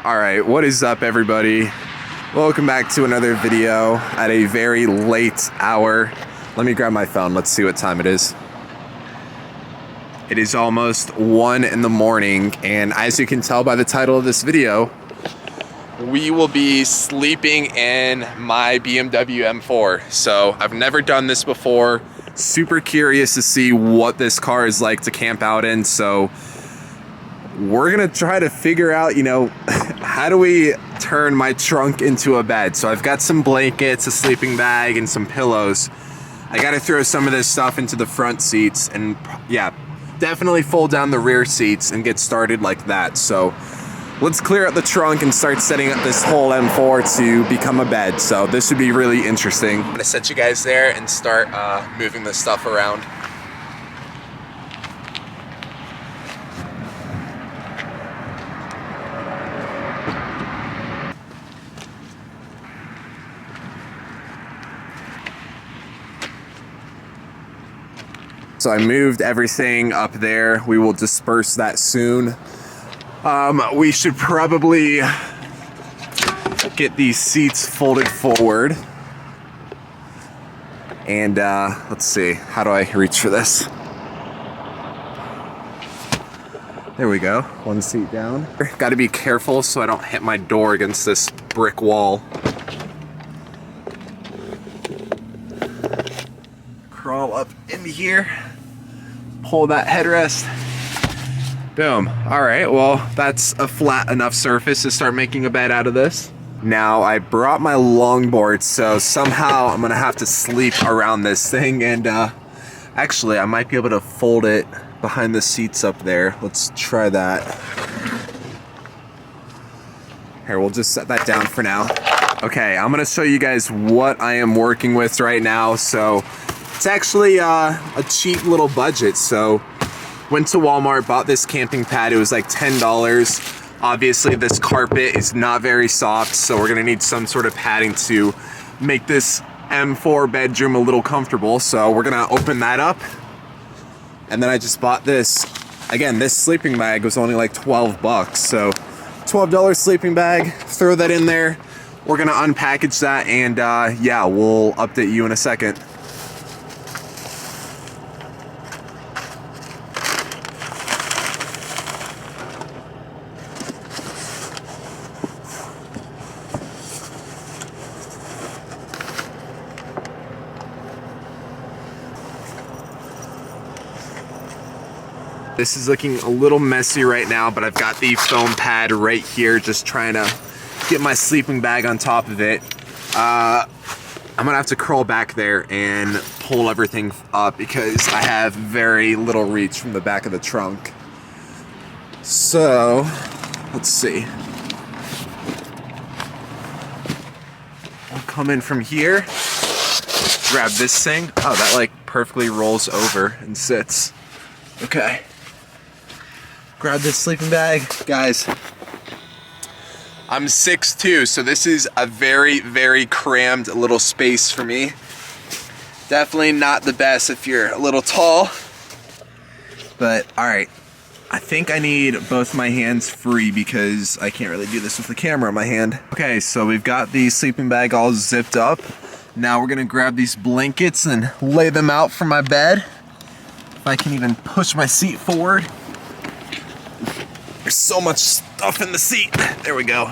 Alright, what is up everybody? Welcome back to another video at a very late hour. Let me grab my phone, let's see what time it is. It is almost 1 in the morning, and as you can tell by the title of this video, we will be sleeping in my BMW M4. So I've never done this before. Super curious to see what this car is like to camp out in. So we're gonna try to figure out, how do we turn my trunk into a bed? So I've got some blankets, a sleeping bag, and some pillows. I gotta throw some of this stuff into the front seats and yeah, definitely fold down the rear seats and get started like that. So let's clear out the trunk and start setting up this whole M4 to become a bed. So this should be really interesting. I'm gonna set you guys there and start moving this stuff around. So I moved everything up there. We will disperse that soon. We should probably get these seats folded forward. And let's see, how do I reach for this? There we go, one seat down. Gotta be careful so I don't hit my door against this brick wall. Crawl up into here. Pull that headrest. Boom. All right, well, that's a flat enough surface to start making a bed out of this. Now, I brought my longboard, so somehow I'm gonna have to sleep around this thing, and actually, I might be able to fold it behind the seats up there. Let's try that. Here, we'll just set that down for now. Okay, I'm gonna show you guys what I am working with right now. So it's actually a cheap little budget. So went to Walmart, bought this camping pad. It was like $10. Obviously this carpet is not very soft, so we're gonna need some sort of padding to make this M4 bedroom a little comfortable. So we're gonna open that up. And then I just bought this. Again, this sleeping bag was only like 12 bucks. So $12 sleeping bag, throw that in there. We're gonna unpackage that and yeah, we'll update you in a second. This is looking a little messy right now, but I've got the foam pad right here, just trying to get my sleeping bag on top of it. I'm gonna have to crawl back there and pull everything up because I have very little reach from the back of the trunk. So, let's see. I'll come in from here, grab this thing. Oh, that like perfectly rolls over and sits. Okay. Grab this sleeping bag. Guys, I'm 6'2", so this is a very, very crammed little space for me. Definitely not the best if you're a little tall. But, alright. I think I need both my hands free because I can't really do this with the camera in my hand. Okay, so we've got the sleeping bag all zipped up. Now we're gonna grab these blankets and lay them out for my bed. If I can even push my seat forward. There's so much stuff in the seat. There we go.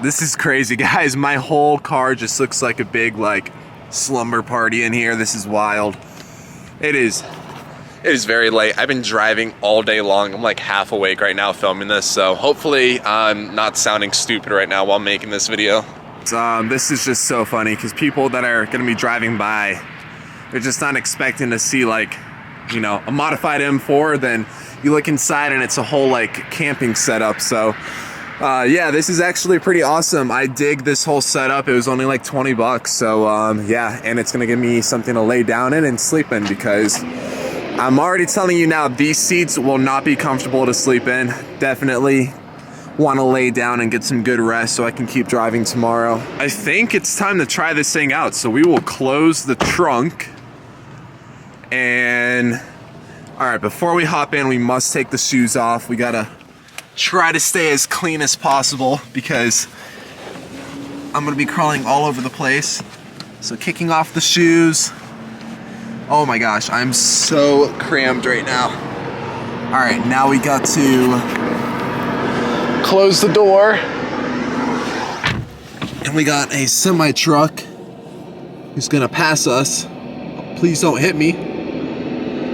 This is crazy, guys. My whole car just looks like a big slumber party in here. This is wild. It is very late. I've been driving all day long. I'm like half awake right now filming this, so hopefully I'm not sounding stupid right now while making this video. This is just so funny because people that are gonna be driving by, they're just not expecting to see a modified M4. Then you look inside and it's a whole camping setup. So yeah, this is actually pretty awesome. I dig this whole setup. It was only like 20 bucks. So yeah, and it's gonna give me something to lay down in and sleep in because I'm already telling you now, these seats will not be comfortable to sleep in. Definitely want to lay down and get some good rest so I can keep driving tomorrow. I think it's time to try this thing out. So we will close the trunk and all right, before we hop in, we must take the shoes off. We gotta try to stay as clean as possible because I'm gonna be crawling all over the place. So kicking off the shoes. Oh my gosh, I'm so crammed right now. All right, now we got to close the door. And we got a semi truck who's gonna pass us. Please don't hit me.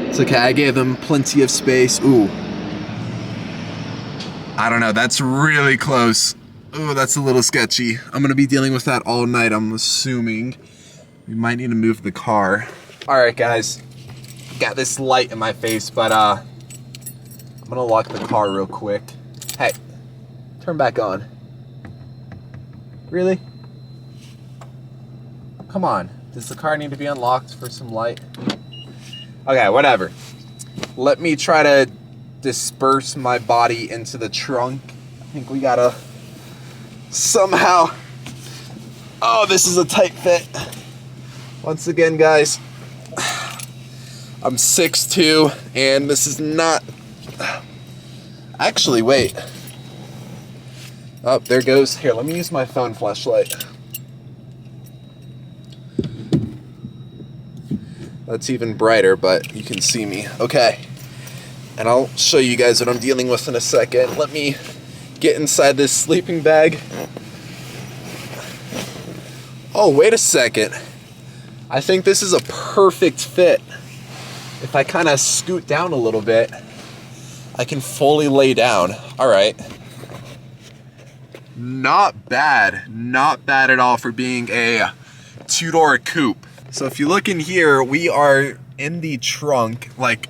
It's okay, I gave them plenty of space. Ooh. I don't know, that's really close. Ooh, that's a little sketchy. I'm gonna be dealing with that all night, I'm assuming. We might need to move the car. All right, guys. Got this light in my face, but I'm gonna lock the car real quick. Hey, turn back on. Really? Come on, does the car need to be unlocked for some light? Okay, whatever. Let me try to disperse my body into the trunk. I think we gotta somehow... Oh, this is a tight fit. Once again, guys, I'm 6'2", and this is not... Actually, wait. Oh, there goes. Here, let me use my phone flashlight. That's even brighter, but you can see me. Okay. And I'll show you guys what I'm dealing with in a second. Let me get inside this sleeping bag. Oh, wait a second. I think this is a perfect fit. If I kind of scoot down a little bit, I can fully lay down. All right. Not bad. Not bad at all for being a two-door coupe. So if you look in here, we are in the trunk. Like,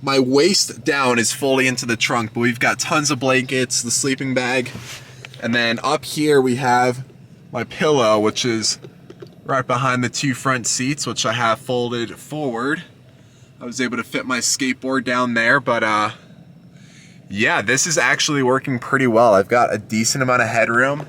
my waist down is fully into the trunk, but we've got tons of blankets, the sleeping bag, and then up here we have my pillow, which is right behind the two front seats, which I have folded forward. I was able to fit my skateboard down there, but yeah, this is actually working pretty well. I've got a decent amount of headroom.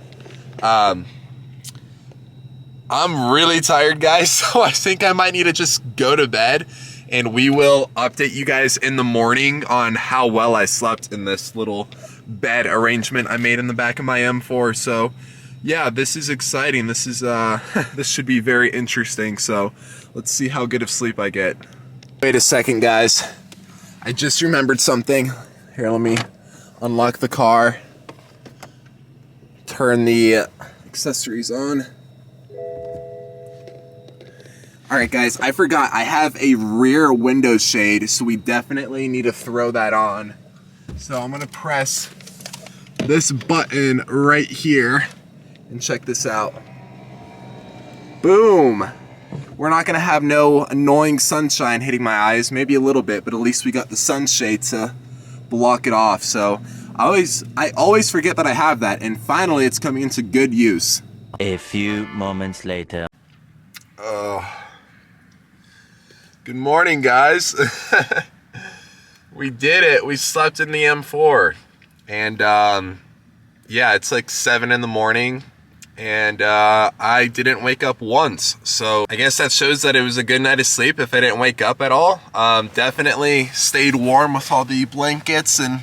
I'm really tired, guys, so I think I might need to just go to bed, and we will update you guys in the morning on how well I slept in this little bed arrangement I made in the back of my M4. So yeah, this is exciting. This is this should be very interesting. So let's see how good of sleep I get. Wait a second, guys. I just remembered something. Here, let me unlock the car. Turn the accessories on. All right, guys, I forgot. I have a rear window shade, so we definitely need to throw that on. So I'm gonna press this button right here and check this out. Boom. We're not gonna have no annoying sunshine hitting my eyes, maybe a little bit, but at least we got the sunshade to block it off. So I always forget that I have that, and finally it's coming into good use. A few moments later. Good morning, guys. We did it. We slept in the M4. And yeah, it's like 7 in the morning. And I didn't wake up once. So I guess that shows that it was a good night of sleep if I didn't wake up at all. Definitely stayed warm with all the blankets and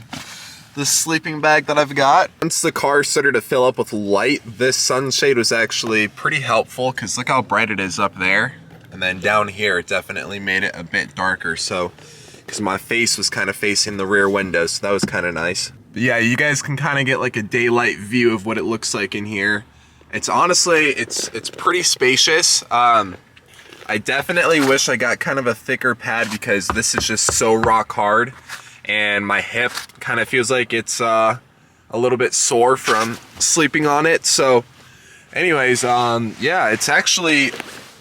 the sleeping bag that I've got. Once the car started to fill up with light, this sunshade was actually pretty helpful because look how bright it is up there. And then down here, it definitely made it a bit darker. So, because my face was kind of facing the rear window, so that was kind of nice. But yeah, you guys can kind of get like a daylight view of what it looks like in here. It's honestly, it's pretty spacious. I definitely wish I got kind of a thicker pad because this is just so rock hard. And my hip kind of feels like it's a little bit sore from sleeping on it. So anyways, yeah, it's actually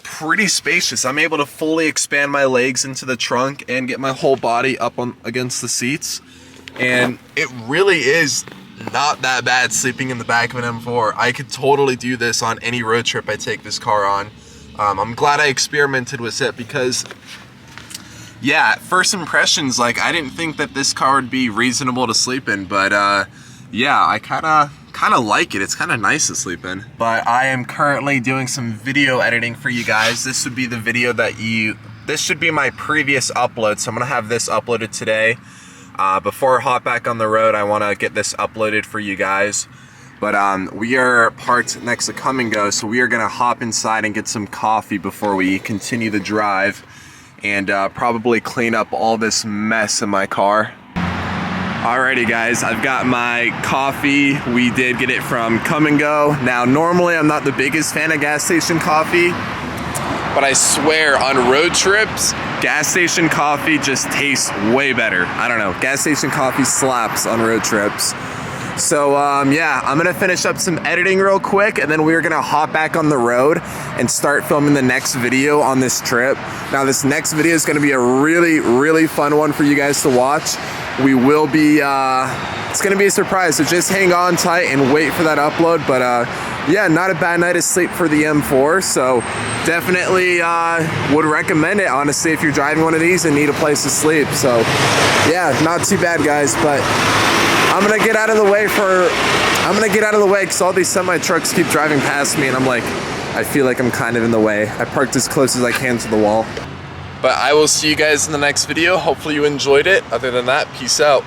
pretty spacious. I'm able to fully expand my legs into the trunk and get my whole body up on against the seats. And it really is not that bad sleeping in the back of an M4. I could totally do this on any road trip I take this car on. I'm glad I experimented with it because, yeah, first impressions, like I didn't think that this car would be reasonable to sleep in, but yeah, I kind of like it. It's kind of nice to sleep in. But I am currently doing some video editing for you guys. This would be the video that this should be my previous upload, so I'm gonna have this uploaded today. Before I hop back on the road, I want to get this uploaded for you guys. But we are parked next to Come and Go, so we are gonna hop inside and get some coffee before we continue the drive, and probably clean up all this mess in my car. Alrighty guys, I've got my coffee. We did get it from Come and Go. Now normally I'm not the biggest fan of gas station coffee, but I swear on road trips, gas station coffee just tastes way better. I don't know, gas station coffee slaps on road trips. So yeah, I'm gonna finish up some editing real quick, and then we're gonna hop back on the road and start filming the next video on this trip. Now this next video is gonna be a really fun one for you guys to watch. We will be, it's gonna be a surprise, so just hang on tight and wait for that upload. But yeah, not a bad night of sleep for the M4, so definitely would recommend it, honestly, if you're driving one of these and need a place to sleep. So yeah, not too bad guys, but I'm gonna get out of the way because all these semi trucks keep driving past me, and I'm like, I feel like I'm kind of in the way. I parked as close as I can to the wall. But I will see you guys in the next video. Hopefully you enjoyed it. Other than that, peace out.